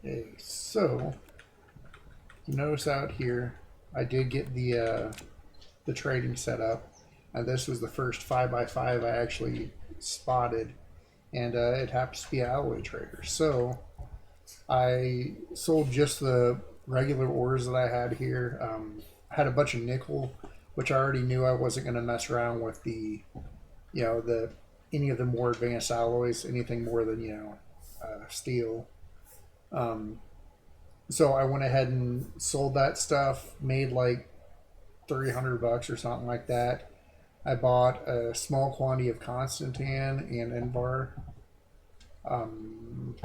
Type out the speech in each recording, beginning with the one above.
Okay, so you notice out here, I did get the trading set up, and this was the first 5x5 I actually spotted, and it happens to be an alloy trader. So I sold just the regular ores that I had here. I had a bunch of nickel, which I already knew I wasn't going to mess around with the any of the more advanced alloys, anything more than steel. Um, so I went ahead and sold that stuff, made like 300 bucks or something like that. I bought a small quantity of Constantan and Invar. Um,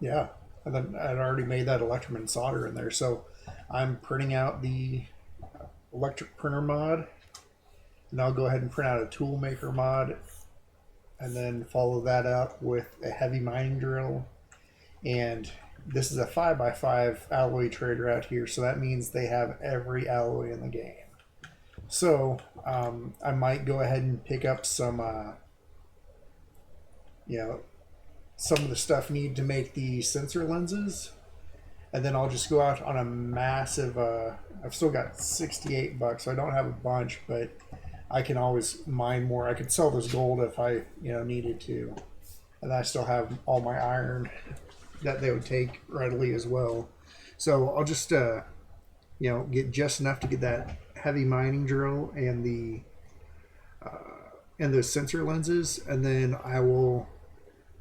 yeah, and then I'd already made that Electroman solder in there, so I'm printing out the electric printer mod, and I'll go ahead and print out a tool maker mod, and then follow that up with a heavy mining drill. And this is a 5x5 alloy trader out here, so that means they have every alloy in the game. So I might go ahead and pick up some, some of the stuff needed to make the sensor lenses, and then I'll just go out on a massive. I've still got 68 bucks, so I don't have a bunch, but I can always mine more. I could sell this gold if I needed to, and I still have all my iron that they would take readily as well. So I'll just get just enough to get that heavy mining drill and the sensor lenses, and then I will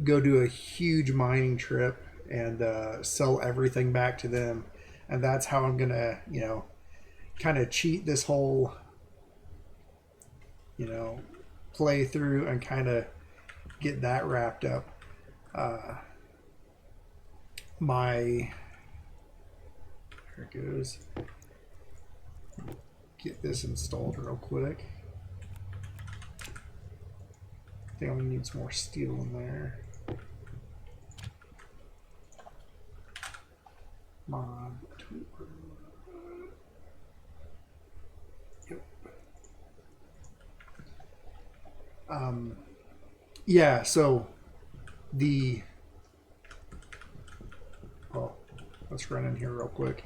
go do a huge mining trip and sell everything back to them, and that's how I'm gonna kind of cheat this whole play through and kind of get that wrapped up. Uh, my There it goes. Get this installed real quick. I think I'm gonna need some more steel in there. Mod. Yep. Yeah, so the let's run in here real quick.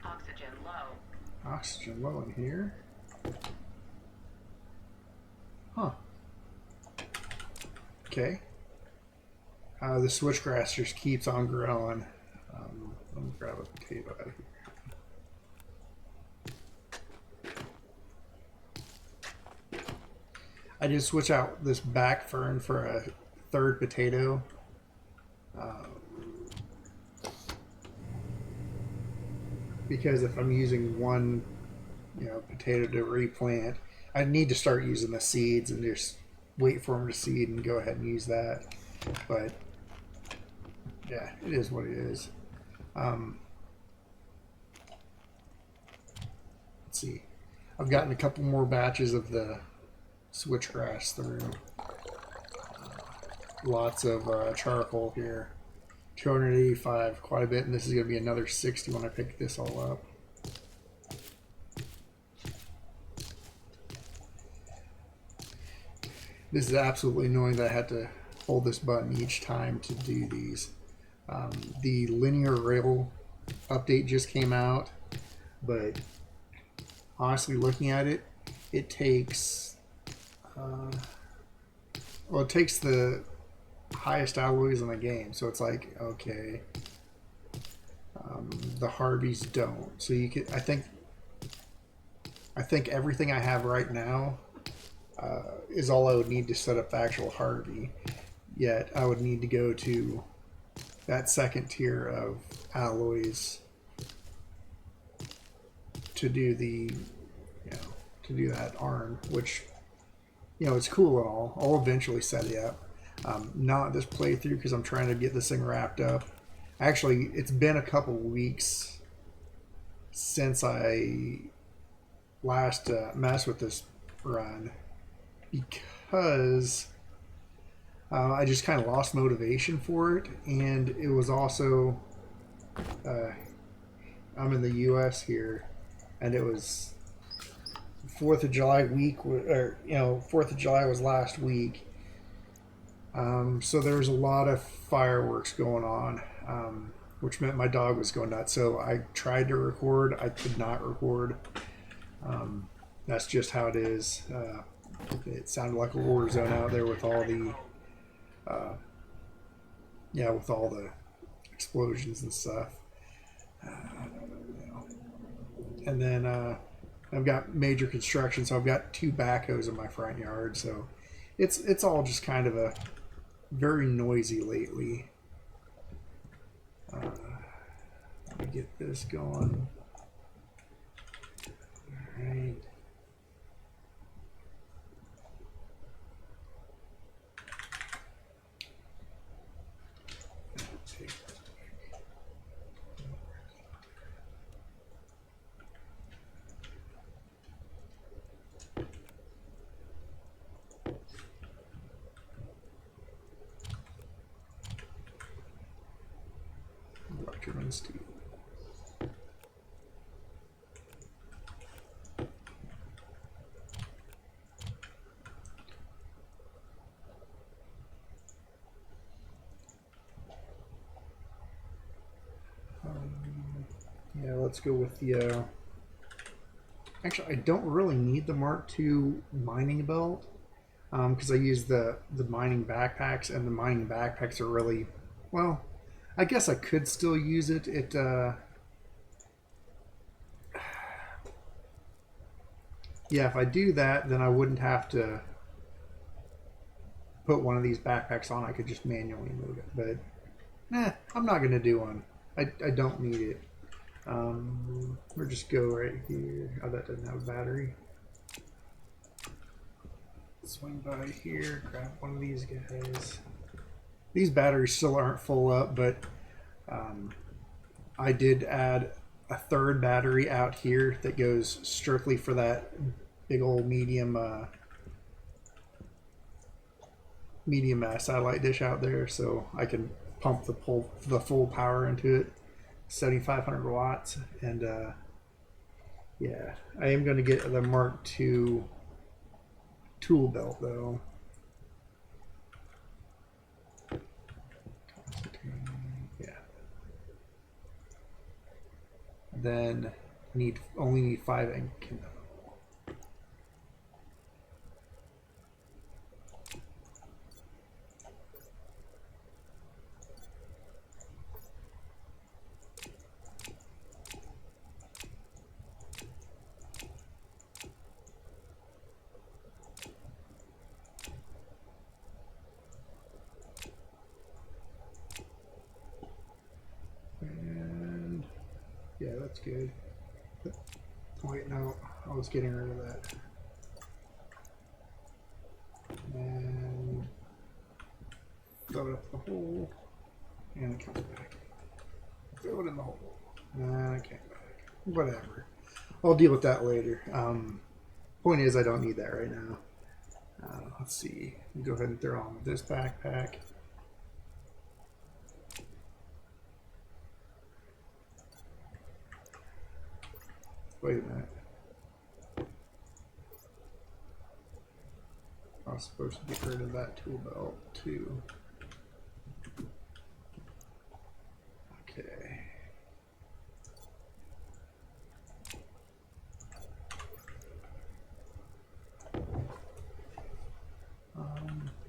Oxygen low. Oxygen low in here. Huh. Okay. The switchgrass just keeps on growing. Let me grab a potato out of here. I did switch out this back fern for a third potato. Because if I'm using one, potato to replant, I need to start using the seeds and just wait for them to seed and go ahead and use that. But yeah, it is what it is. Let's see. I've gotten a couple more batches of the switchgrass through. Lots of charcoal here. 285, quite a bit, and this is going to be another 60 when I pick this all up. This is absolutely annoying that I had to hold this button each time to do these. The linear rail update just came out, but honestly, looking at it, it takes it takes the highest alloys in the game, so it's like, okay, the Harveys don't. So you could, I think everything I have right now is all I would need to set up the actual Harvey. Yet I would need to go to that second tier of alloys to do the to do that ARN, which it's cool and all. I'll eventually set it up. Not this playthrough because I'm trying to get this thing wrapped up. Actually, it's been a couple weeks since I last messed with this run because I just kind of lost motivation for it, and it was also I'm in the U.S. here, and it was 4th of July week, or 4th of July was last week. So there was a lot of fireworks going on, which meant my dog was going nuts. So I tried to record, I could not record. That's just how it is. It sounded like a war zone out there with all the, with all the explosions and stuff. And then I've got major construction, so I've got 2 backhoes in my front yard. So it's all just kind of a very noisy lately. Let me get this going. All right. German steel. Yeah, let's go with the. Actually, I don't really need the Mark II mining belt because I use the mining backpacks, and the mining backpacks are really well. I guess I could still use it. Yeah, if I do that, then I wouldn't have to put one of these backpacks on. I could just manually move it. But, I'm not going to do one. I don't need it. We'll just go right here. Oh, that doesn't have a battery. Swing by here, grab one of these guys. These batteries still aren't full up, but I did add a 3rd battery out here that goes strictly for that big old medium satellite dish out there, so I can pump the full power into it, 7,500 watts. And yeah, I am going to get the Mark II tool belt though. Yeah. Then only need 5 ink. And yeah, that's good. Wait, no, I was getting rid of that. And throw it up the hole, and it comes back. Throw it in the hole, and it came back. Whatever. I'll deal with that later. Point is, I don't need that right now. Let's see. Go ahead and throw on this backpack. Wait a minute. I was supposed to get rid of that tool belt too. Okay.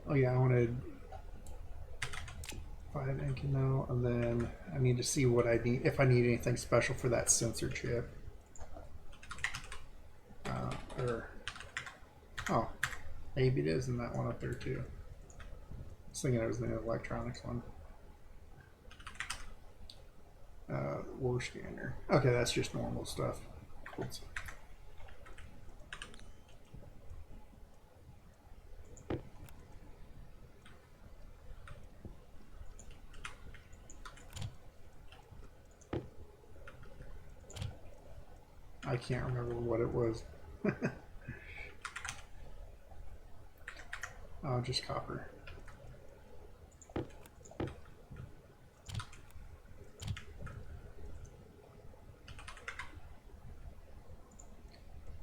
Oh yeah, I wanted 5 ink now, and then I need to see what I need, if I need anything special for that sensor chip. Oh, maybe it is in that one up there too. I was thinking it was the electronics one. War scanner. Okay, that's just normal stuff. Cool. I can't remember what it was. Oh, just copper.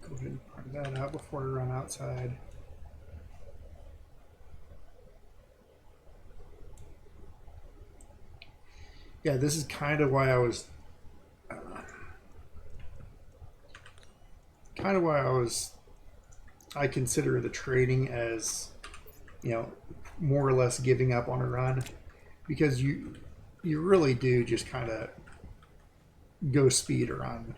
Go ahead and print that out before we run outside. Yeah, this is kind of why I was I consider the trading as, you know, more or less giving up on a run, because you really do just kind of go speed a run.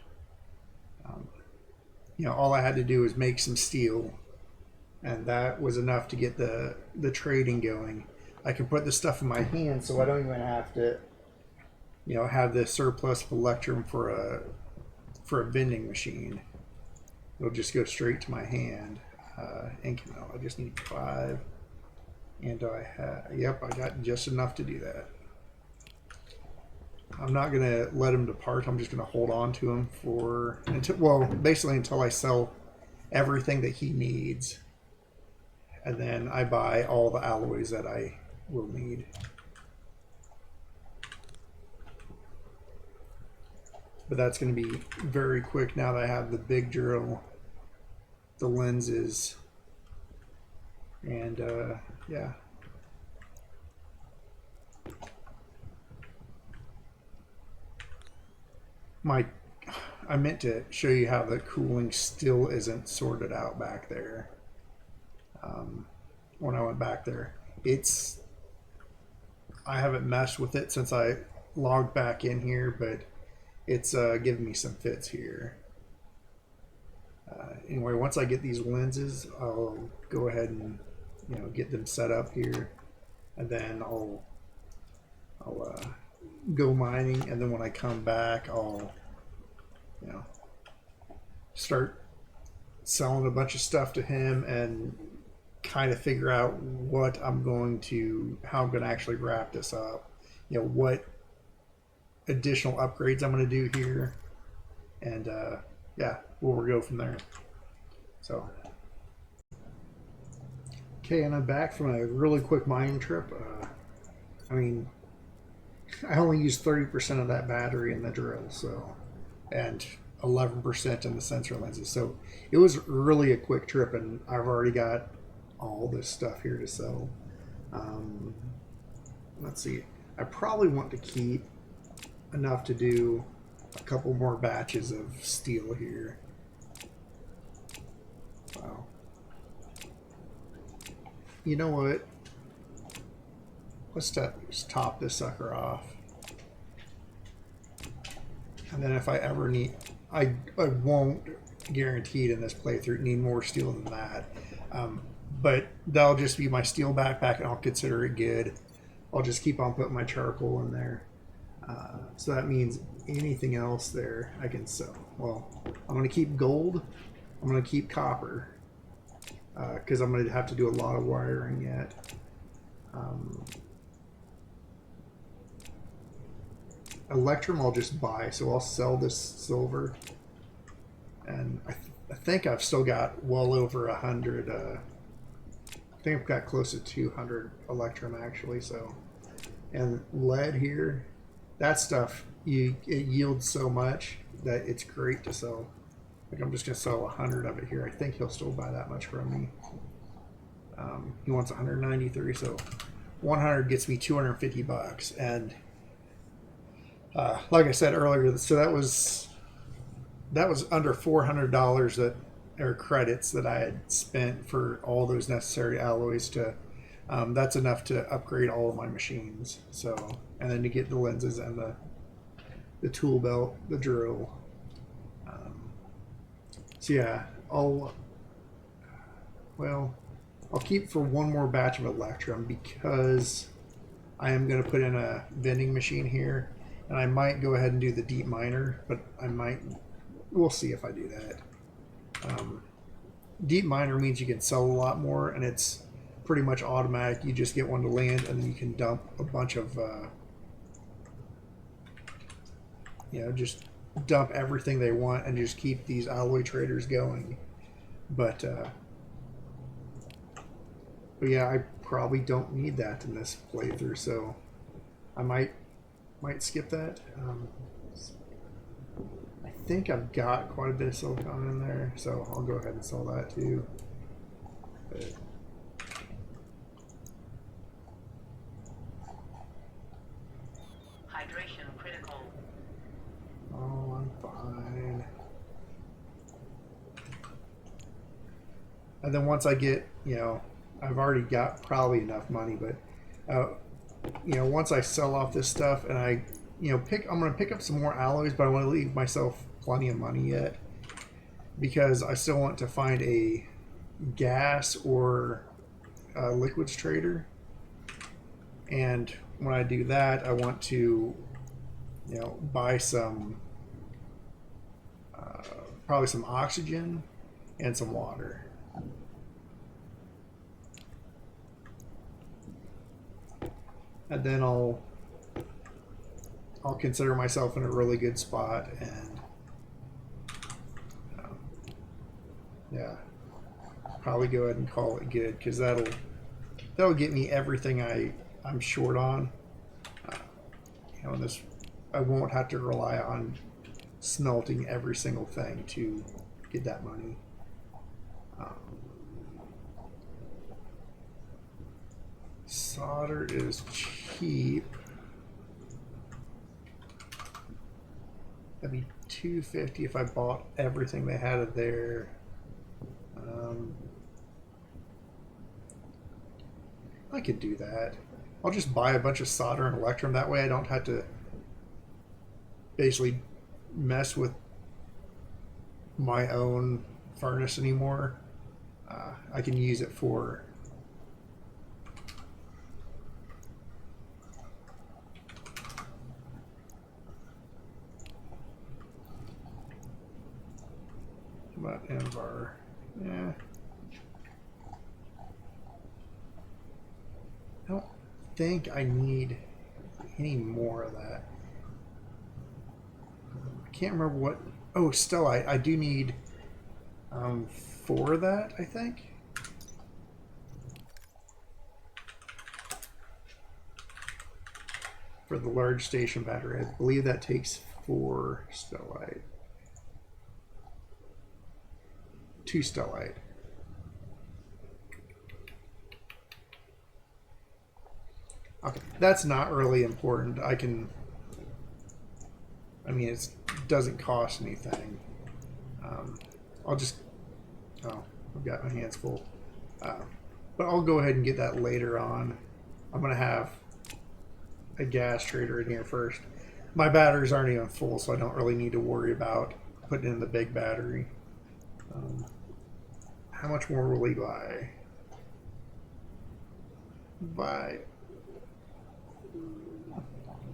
You know, all I had to do was make some steel, and that was enough to get the trading going. I can put the stuff in my hand, so I don't even have to, you know, have the surplus of electrum for a vending machine. It'll just go straight to my hand. Ink mill. I just need 5, and I have. Yep, I got just enough to do that. I'm not gonna let him depart. I'm just gonna hold on to him for basically until I sell everything that he needs, and then I buy all the alloys that I will need. But that's going to be very quick now that I have the big drill, the lenses, and yeah. I meant to show you how the cooling still isn't sorted out back there. When I went back there, I haven't messed with it since I logged back in here, but it's giving me some fits here. Anyway, once I get these lenses, I'll go ahead and, you know, get them set up here, and then I'll go mining, and then when I come back, I'll, you know, start selling a bunch of stuff to him and kind of figure out how I'm going to actually wrap this up. You know, what additional upgrades I'm going to do here, and yeah, we'll go from there. So, okay, and I'm back from a really quick mining trip. I mean, I only used 30% of that battery in the drill, so, and 11% in the sensor lenses. So it was really a quick trip, and I've already got all this stuff here to sell. Let's see. I probably want to keep enough to do a couple more batches of steel here. Wow. You know what? Let's just top this sucker off. And then if I ever need, I won't guaranteed in this playthrough need more steel than that. But that'll just be my steel backpack, and I'll consider it good. I'll just keep on putting my charcoal in there. So that means anything else there I can sell. Well, I'm going to keep gold. I'm going to keep copper, because I'm going to have to do a lot of wiring yet. Electrum I'll just buy, so I'll sell this silver, and I think I've still got well over 100. I think I've got close to 200 Electrum actually. So, and lead here, that stuff it yields so much that it's great to sell. Like, I'm just gonna sell 100 of it here. I think he'll still buy that much from me. He wants 193, so 100 gets me 250 bucks, and like I said earlier, so that was under $400 that, or credits, that I had spent for all those necessary alloys to. That's enough to upgrade all of my machines. So, and then to get the lenses and the tool belt, the drill. So yeah, I'll keep for one more batch of Electrum, because I am going to put in a vending machine here, and I might go ahead and do the deep miner, but we'll see if I do that. Deep miner means you can sell a lot more, and it's pretty much automatic. You just get one to land, and then you can dump a bunch of, just dump everything they want and just keep these alloy traders going. But yeah, I probably don't need that in this playthrough, so I might skip that. I think I've got quite a bit of silicon in there, so I'll go ahead and sell that too. But Hydration critical. oh, I'm fine. And then once I get, you know, I've already got probably enough money, but you know, once I sell off this stuff and I, you know, I'm going to pick up some more alloys, but I want to leave myself plenty of money yet because I still want to find a gas or liquids trader. And when I do that, I want to, you know, buy some, probably some oxygen and some water. And then I'll consider myself in a really good spot, and yeah, probably go ahead and call it good because that'll get me everything I'm short on. You know, this I won't have to rely on smelting every single thing to get that money. Solder is cheap. That'd be $250 if I bought everything they had of there. I could do that. I'll just buy a bunch of solder and electrum. That way I don't have to basically mess with my own furnace anymore. I can use it for about Envar. Yeah. I don't think I need any more of that. I can't remember what. Oh, stellite. I do need 4 of that, I think. For the large station battery. I believe that takes 4 stellite. 2 stellite. Okay, that's not really important. I mean, it doesn't cost anything. I'll just, oh, I've got my hands full. But I'll go ahead and get that later on. I'm going to have a gas trader in here first. My batteries aren't even full, so I don't really need to worry about putting in the big battery. How much more will he buy?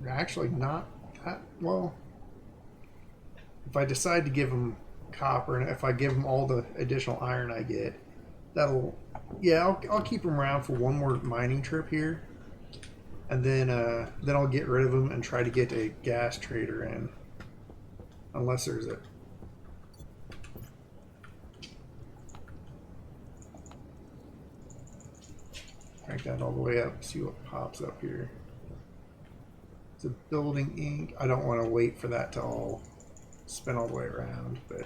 Actually, not that well. If I decide to give him copper, and if I give him all the additional iron I get, yeah, I'll keep him around for one more mining trip here, and then I'll get rid of him and try to get a gas trader in, unless there's a. Crank that all the way up, see what pops up here. It's a building ink. I don't want to wait for that to all spin all the way around, but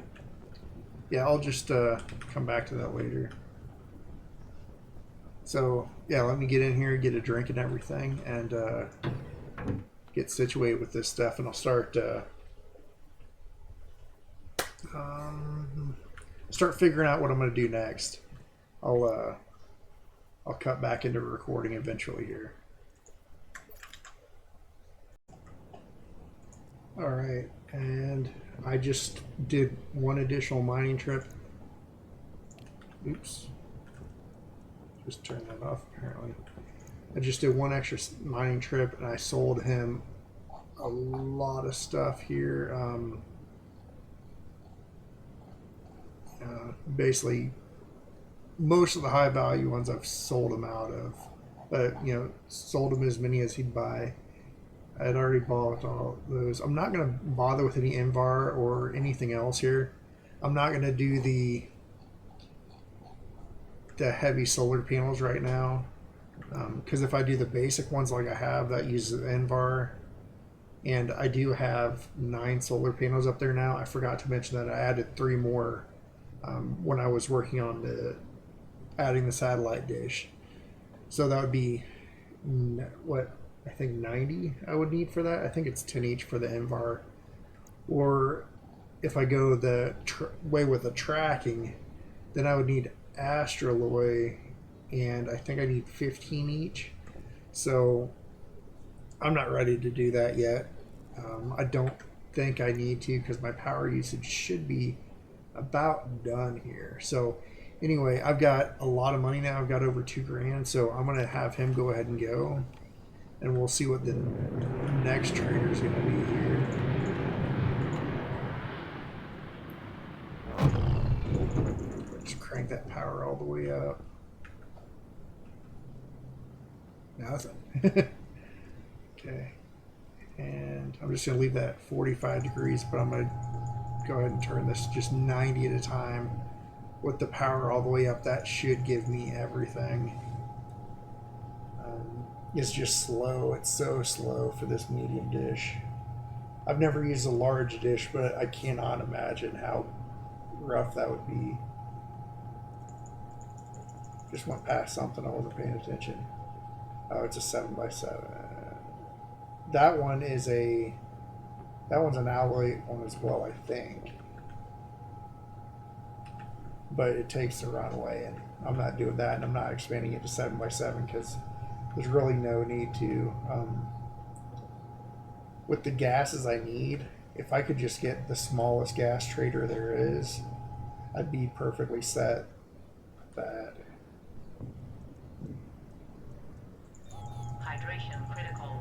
yeah, I'll just come back to that later. So yeah, let me get in here, get a drink and everything, and get situated with this stuff, and I'll start figuring out what I'm going to do next. I'll cut back into recording eventually here. All right, and I just did one additional mining trip. Oops. Just turn that off, apparently. I just did one extra mining trip, and I sold him a lot of stuff here. Basically, most of the high value ones I've sold him out of. But, you know, sold him as many as he'd buy. I had already bought all those. I'm not going to bother with any Envar or anything else here. I'm not going to do the heavy solar panels right now, because if I do the basic ones like I have that uses Envar, And I do have 9 solar panels up there now. I forgot to mention that I added 3 more when I was working on adding the satellite dish. So that would be what I think 90 I would need for that. I think it's 10 each for the NVAR. Or if I go the way with the tracking, then I would need Astroloy, and I think I need 15 each. So I'm not ready to do that yet. I don't think I need to because my power usage should be about done here. So anyway, I've got a lot of money now. I've got over $2,000, so I'm gonna have him go ahead and go, and we'll see what the next trader is gonna be here. Just crank that power all the way up. Nothing. Okay. And I'm just going to leave that 45 degrees, but I'm going to go ahead and turn this just 90 at a time. With the power all the way up, that should give me everything. It's just slow. It's so slow for this medium dish. I've never used a large dish, but I cannot imagine how rough that would be. Just went past something. I wasn't paying attention. Oh, it's a 7x7. That one is that one's an alloy one as well, I think. But it takes the runway, and I'm not doing that, and I'm not expanding it to 7x7 because there's really no need to. With the gases I need, if I could just get the smallest gas trader there is, I'd be perfectly set with that. Hydration critical.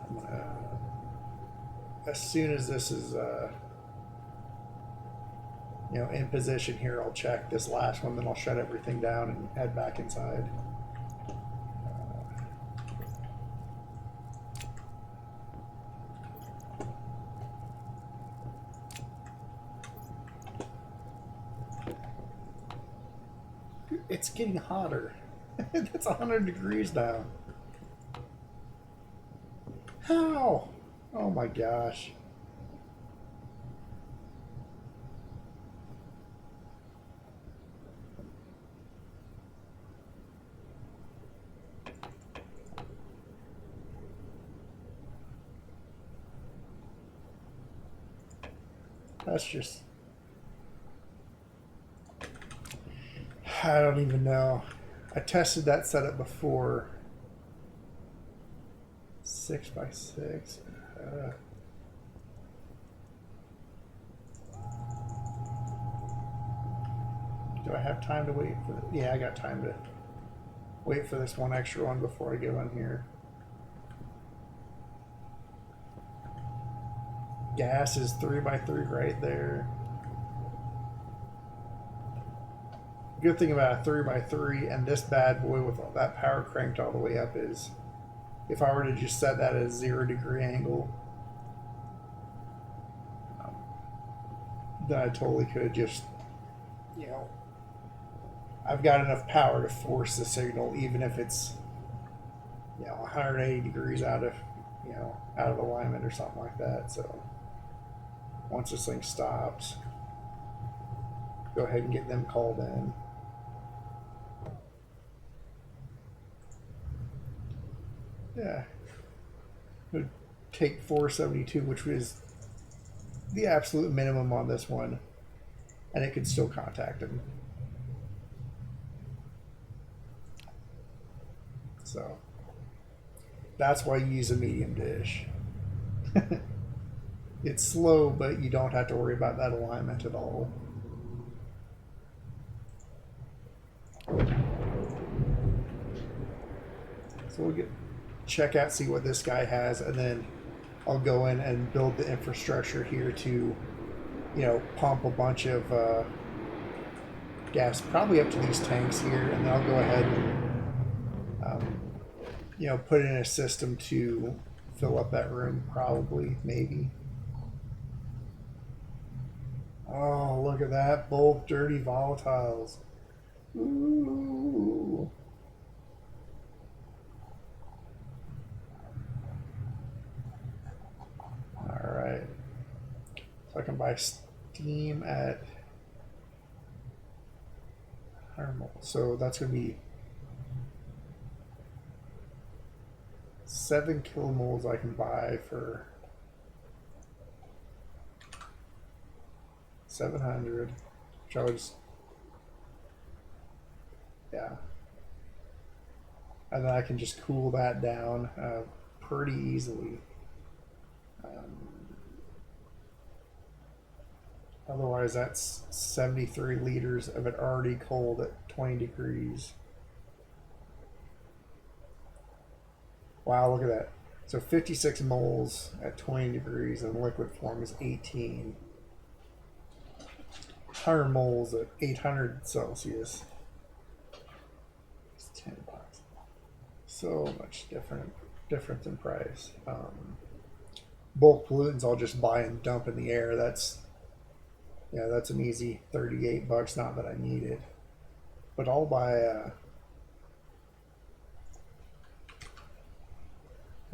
I'm gonna, as soon as this is in position here, I'll check this last one, then I'll shut everything down and head back inside. It's getting hotter. It's 100 degrees now. How? Oh my gosh. That's just... I don't even know. I tested that setup before. 6x6. Do I have time to wait for yeah, I got time to wait for this one extra one before I go in here. Gas is 3x3 right there. Good thing about a 3x3 and this bad boy with all that power cranked all the way up is if I were to just set that at a 0-degree angle, then I totally could just, I've got enough power to force the signal even if it's 180 degrees out of alignment or something like that. So once this thing stops, go ahead and get them called in. Yeah, it would take 472, which was the absolute minimum on this one, and it could still contact him. So that's why you use a medium dish. It's slow, but you don't have to worry about that alignment at all. So we'll check out, see what this guy has, and then I'll go in and build the infrastructure here to, pump a bunch of gas, probably up to these tanks here, and then I'll go ahead and, put in a system to fill up that room, probably, maybe. Oh, look at that. Both dirty volatiles. Ooh. Alright. So I can buy steam at Harmel. So that's going to be 7 kilomoles I can buy for 700. Which I would just, yeah. And then I can just cool that down pretty easily. Otherwise, that's 73 liters of it already cold at 20 degrees. Wow, look at that. So 56 moles at 20 degrees in liquid form is 18. 100 moles at 800 Celsius. It's $10. So much difference in price. Bulk pollutants I'll just buy and dump in the air. That's an easy $38. Not that I need it, but I'll buy.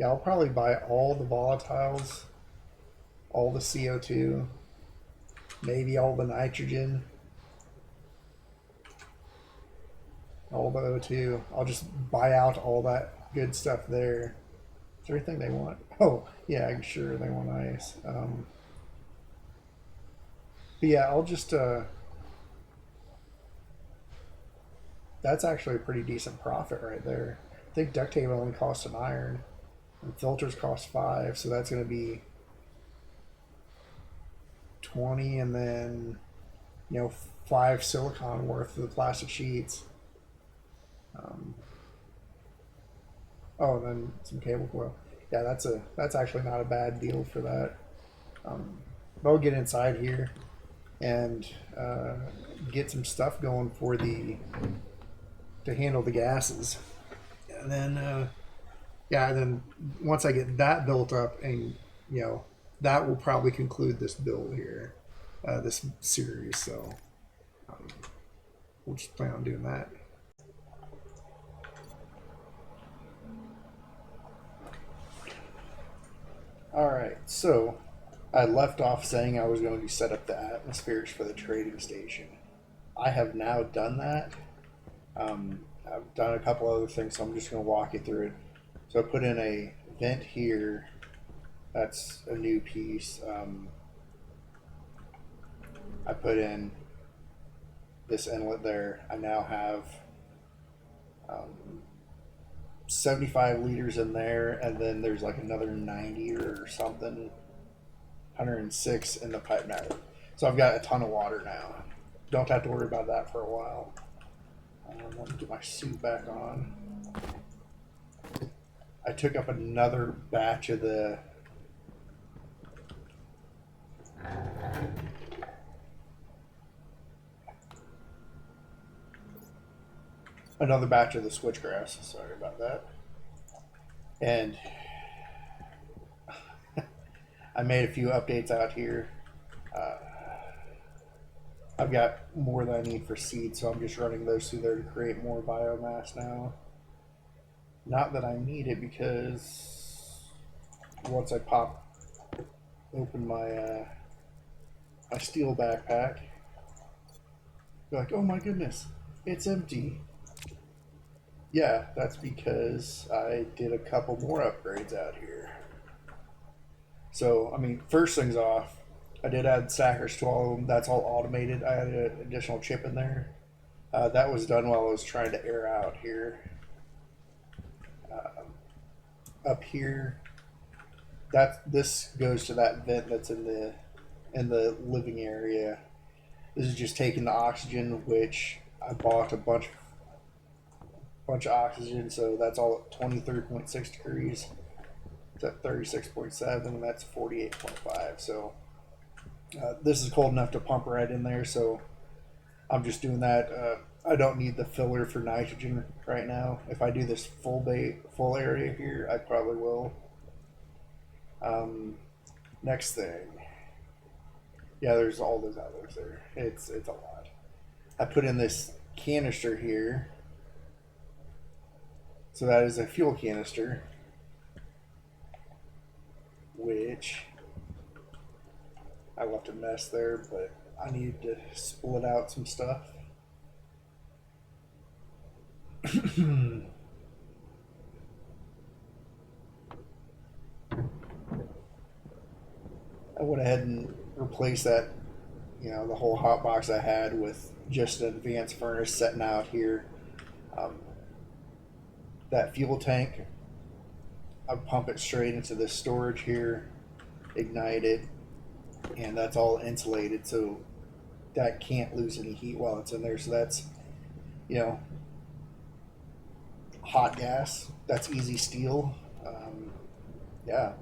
I'll probably buy all the volatiles, all the CO2, maybe all the nitrogen, all the O2. I'll just buy out all that good stuff there. Is there anything they want? Oh, yeah, I'm sure they want ice. But yeah, I'll just. That's actually a pretty decent profit right there. I think duct tape only costs an iron, and filters cost 5, so that's going to be 20, and then 5 silicone worth of the plastic sheets. Oh, and then some cable coil. Yeah, that's actually not a bad deal for that. But I'll get inside here and get some stuff going for to handle the gases, and then then once I get that built up, and that will probably conclude this build here, this series. So we'll just plan on doing that. All right, so I left off saying I was going to set up the atmospheres for the trading station. I have now done that. I've done a couple other things, so I'm just going to walk you through it. So I put in a vent here. That's a new piece. I put in this inlet there. I now have 75 liters in there, and then there's like another 90 or something, 106 in the pipe network. So I've got a ton of water now. Don't have to worry about that for a while. Let me get my suit back on. I took up another batch of the switchgrass. Sorry about that. And I made a few updates out here. I've got more than I need for seed, so I'm just running those through there to create more biomass now. Not that I need it, because once I pop open my my steel backpack, you're like, oh my goodness, it's empty. Yeah, that's because I did a couple more upgrades out here. So, I mean, first things off, I did add stackers to all of them. That's all automated. I added an additional chip in there. That was done while I was trying to air out here. Up here, this goes to that vent that's in the living area. This is just taking the oxygen, which I bought a bunch of oxygen, so that's all at 23.6 degrees. It's at 36.7, and that's 48.5. So this is cold enough to pump right in there, so I'm just doing that. I don't need the filler for nitrogen right now. If I do this full area here, I probably will. Next thing, Yeah, there's all those others there. It's a lot. I put in this canister here. So that is a fuel canister, which I left a mess there, but I need to split out some stuff. I went ahead and replaced that, the whole hot box I had with just an advanced furnace setting out here. Um, that fuel tank, I pump it straight into this storage here, ignite it, and that's all insulated, so that can't lose any heat while it's in there. So that's, you know, hot gas. That's easy steel. Yeah.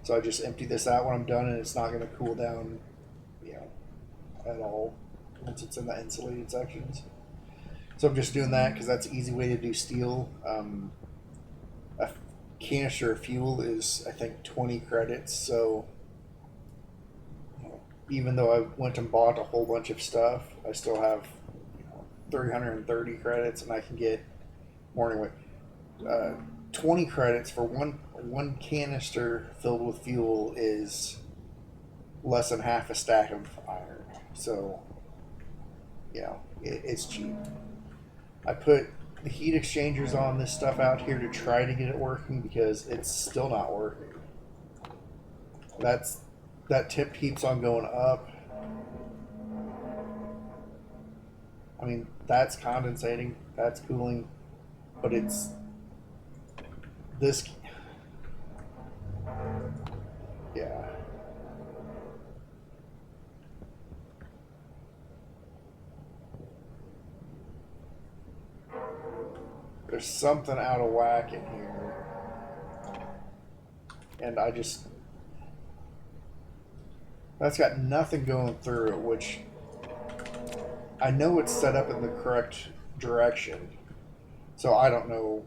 So I just empty this out when I'm done, and it's not going to cool down, you know, at all once it's in the insulated sections. So I'm just doing that because that's an easy way to do steel. A canister of fuel is, I think, 20 credits. So even though I went and bought a whole bunch of stuff, I still have 330 credits, and I can get more anyway. 20 credits for one canister filled with fuel is less than half a stack of iron. So, it's cheap. I put the heat exchangers on this stuff out here to try to get it working because it's still not working. That tip keeps on going up. I mean, that's condensating, that's cooling, but it's this. Yeah. There's something out of whack in here. And that's got nothing going through it, which I know it's set up in the correct direction. So I don't know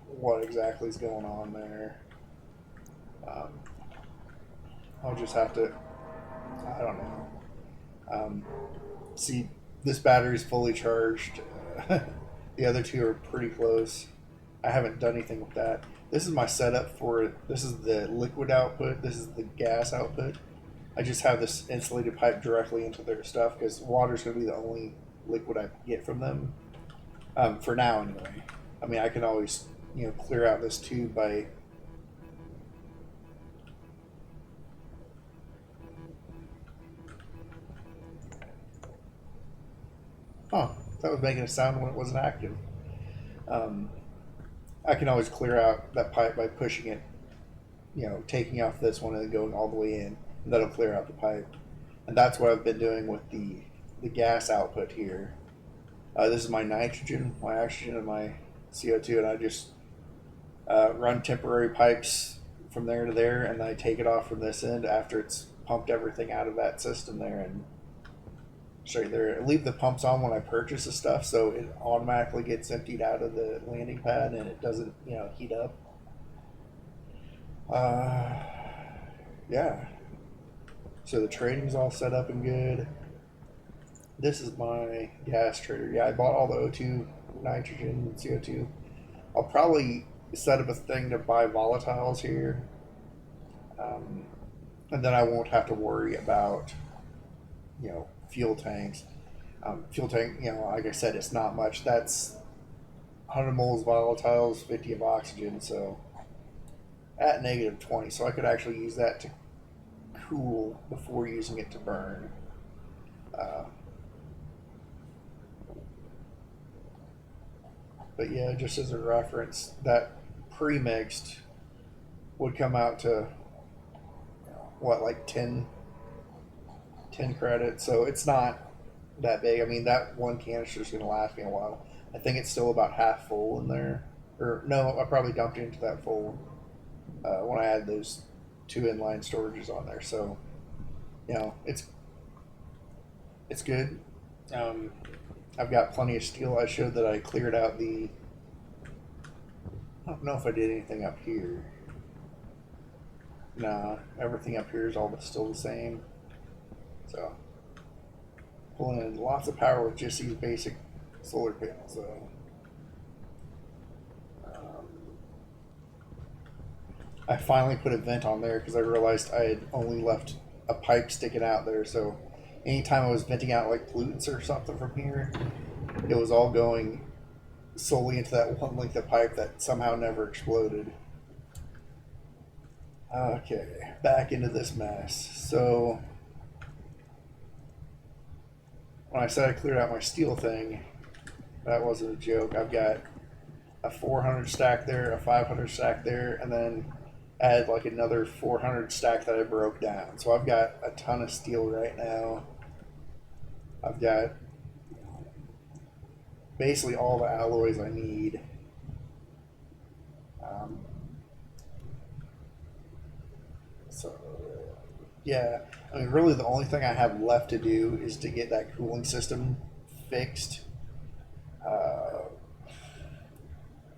what exactly is going on there. Um, I'll just have to, I don't know. See, this battery's fully charged. The other two are pretty close. I haven't done anything with that. This is my setup for, this is the liquid output, this is the gas output. I just have this insulated pipe directly into their stuff because water's going to be the only liquid I get from them. For now, anyway. I mean, I can always, clear out this tube by. Huh, that was making a sound when it wasn't active. Um, I can always clear out that pipe by pushing it, taking off this one and then going all the way in. And that'll clear out the pipe. And that's what I've been doing with the gas output here. This is my nitrogen, my oxygen, and my CO2, and I just run temporary pipes from there to there, and I take it off from this end after it's pumped everything out of that system there and straight there. I leave the pumps on when I purchase the stuff, so it automatically gets emptied out of the landing pad and it doesn't, heat up. Yeah. So the trading's all set up and good. This is my gas trader. Yeah, I bought all the O2, nitrogen, and CO2. I'll probably set up a thing to buy volatiles here. And then I won't have to worry about, fuel tanks. Fuel tank, like I said, it's not much. That's 100 moles volatiles, 50 of oxygen. So at negative 20. So I could actually use that to cool before using it to burn. But yeah, just as a reference, that pre-mixed would come out to what, like 10 credits. So it's not that big. I mean, that one canister is going to last me a while. I think it's still about half full in there. Or no, I probably dumped into that full when I had those two inline storages on there. So, it's good. I've got plenty of steel. I showed that I cleared out I don't know if I did anything up here. Nah, everything up here is all still the same. So pulling in lots of power with just these basic solar panels. So um, I finally put a vent on there because I realized I had only left a pipe sticking out there. So anytime I was venting out like pollutants or something from here, it was all going solely into that one length of pipe that somehow never exploded. Okay, back into this mess. So when I said I cleared out my steel thing, that wasn't a joke. I've got a 400 stack there, a 500 stack there, and then add like another 400 stack that I broke down. So I've got a ton of steel right now. I've got basically all the alloys I need. Um, so yeah, I mean, really the only thing I have left to do is to get that cooling system fixed. Uh,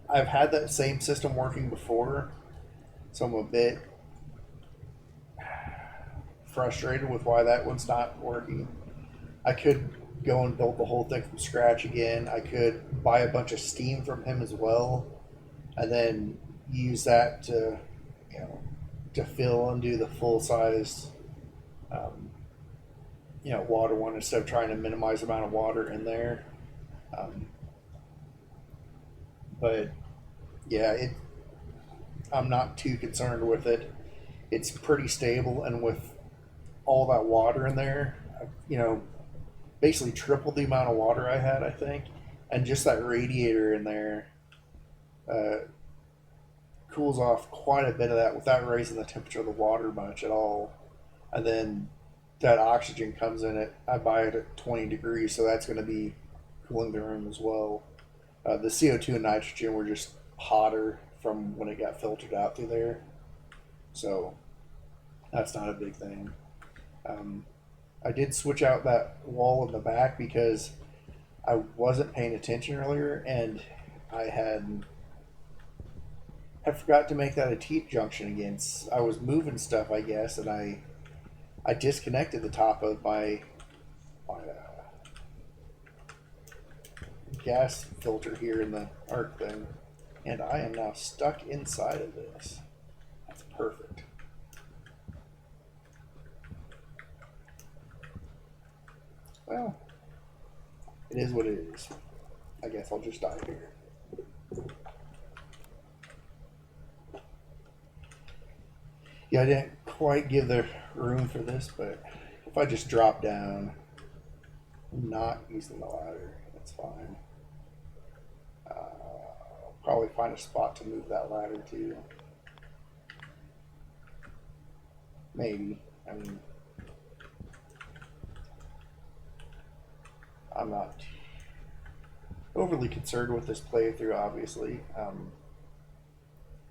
I've had that same system working before, so I'm a bit frustrated with why that one's not working. I could go and build the whole thing from scratch again. I could buy a bunch of steam from him as well, and then use that to, you know, to fill and do the full sized, um, water one instead of trying to minimize the amount of water in there. Um, but yeah, I'm not too concerned with it. It's pretty stable, and with all that water in there, basically tripled the amount of water I had, I think, and just that radiator in there uh, cools off quite a bit of that without raising the temperature of the water much at all. And then that oxygen comes in it. I buy it at 20 degrees, so that's going to be cooling the room as well. The CO2 and nitrogen were just hotter from when it got filtered out through there, so that's not a big thing. Um, I did switch out that wall in the back because I wasn't paying attention earlier, and I forgot to make that a T junction again. I was moving stuff, I guess, and I disconnected the top of my gas filter here in the arc thing, and I am now stuck inside of this. That's perfect. Well, it is what it is. I guess I'll just die here. Yeah, I didn't quite give the room for this, but if I just drop down, I'm not using the ladder, that's fine. I'll probably find a spot to move that ladder to. Maybe. I mean, I'm not overly concerned with this playthrough, obviously.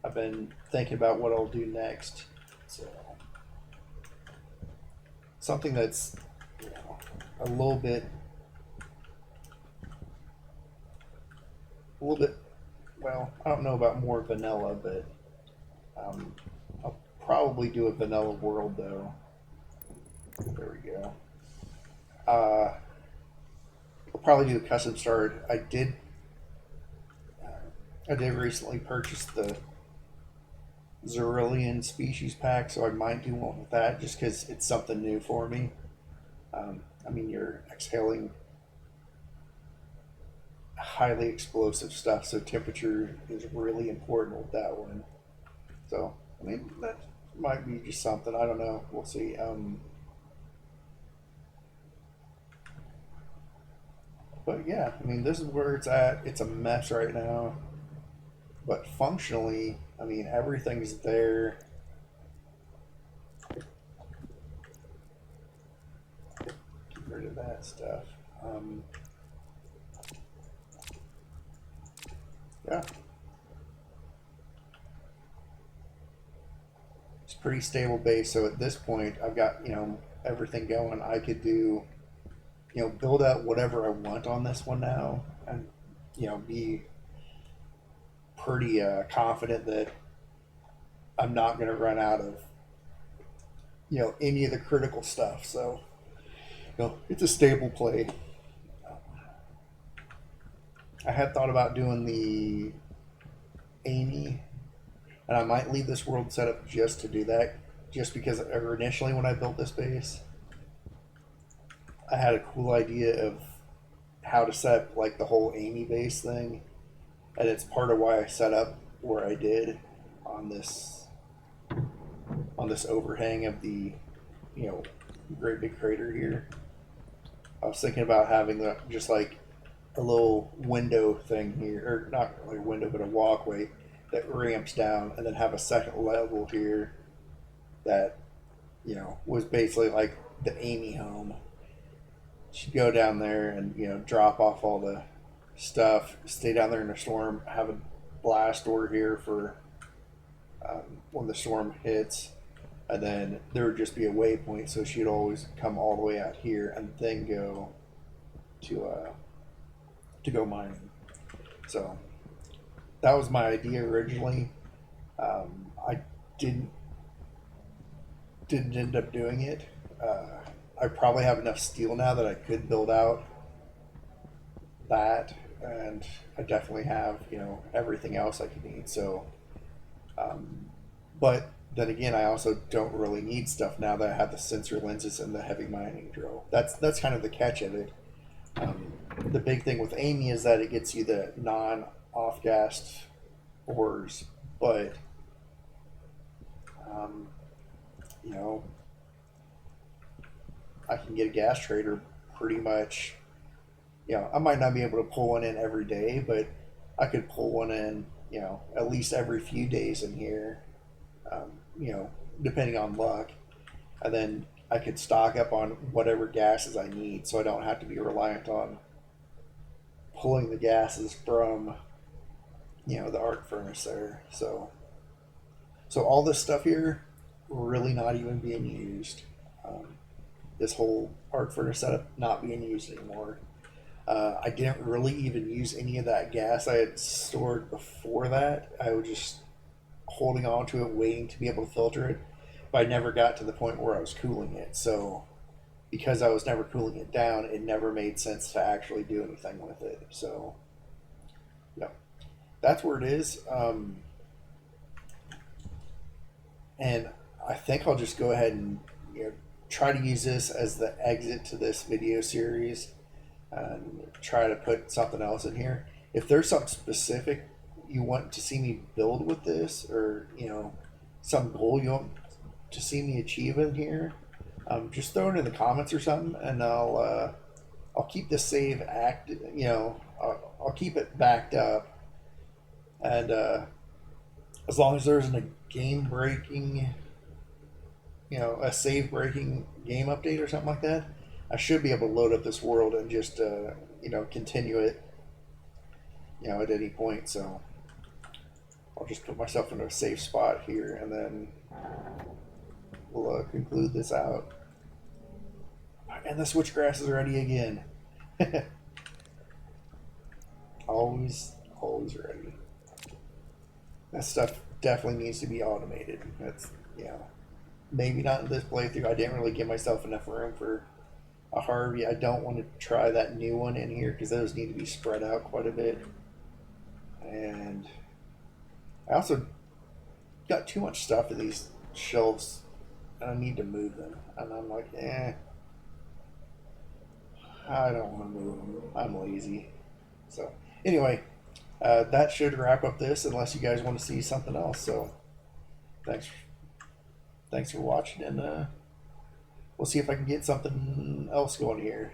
I've been thinking about what I'll do next. So, something that's, a little bit, well, I don't know about more vanilla, but I'll probably do a vanilla world though. There we go. I'll probably do a custom start. I did recently purchase the Cerulean species pack, so I might do one with that just because it's something new for me. I mean, you're exhaling highly explosive stuff, so temperature is really important with that one. So, I mean, that might be just something. I don't know. We'll see. But yeah, I mean, this is where it's at. It's a mess right now, but functionally, I mean, everything's there. Get rid of that stuff. Yeah, it's pretty stable base. So at this point, I've got everything going. I could do build out whatever I want on this one now, and be pretty confident that I'm not going to run out of any of the critical stuff. So No, it's a stable play. I had thought about doing the Amy, and I might leave this world set up just to do that. Just because initially when I built this base, I had a cool idea of how to set up like the whole Amy base thing, and it's part of why I set up where I did on this overhang of the great big crater here. I was thinking about having just like a little window thing here, or not really a window, but a walkway that ramps down, and then have a second level here that was basically like the Amy home. She'd go down there and drop off all the stuff, stay down there in the storm, have a blast door here for when the storm hits, and then there would just be a waypoint, so she'd always come all the way out here and then go to go mining. So that was my idea originally. I didn't end up doing it. I probably have enough steel now that I could build out that, and I definitely have everything else I could need. So, but then again, I also don't really need stuff now that I have the sensor lenses and the heavy mining drill. That's kind of the catch of it. The big thing with Amy is that it gets you the non-off-gassed ores, but I can get a gas trader pretty much. I might not be able to pull one in every day, but I could pull one in, at least every few days in here, depending on luck. And then I could stock up on whatever gases I need, so I don't have to be reliant on pulling the gases from, the arc furnace there. So all this stuff here, really not even being used. This whole arc furnace setup not being used anymore. I didn't really even use any of that gas I had stored before that. I was just holding on to it, waiting to be able to filter it. But I never got to the point where I was cooling it. So because I was never cooling it down, it never made sense to actually do anything with it. So yeah, that's where it is. And I think I'll just go ahead and try to use this as the exit to this video series and try to put something else in here. If there's something specific you want to see me build with this, or some goal you want to see me achieve in here, just throw it in the comments or something, and I'll keep the save active. I'll keep it backed up, and as long as there isn't a game breaking, a save breaking game update or something like that, I should be able to load up this world and just continue it at any point. So I'll just put myself in a safe spot here, and then we'll conclude this out. And the switchgrass is ready again. always ready. That stuff definitely needs to be automated. That's maybe not in this playthrough. I didn't really give myself enough room for a Harvey. I don't want to try that new one in here because those need to be spread out quite a bit. And I also got too much stuff in these shelves, and I need to move them. And I'm like, I don't want to move them. I'm lazy. So anyway, that should wrap up this, unless you guys want to see something else. So thanks for watching, and we'll see if I can get something else going here.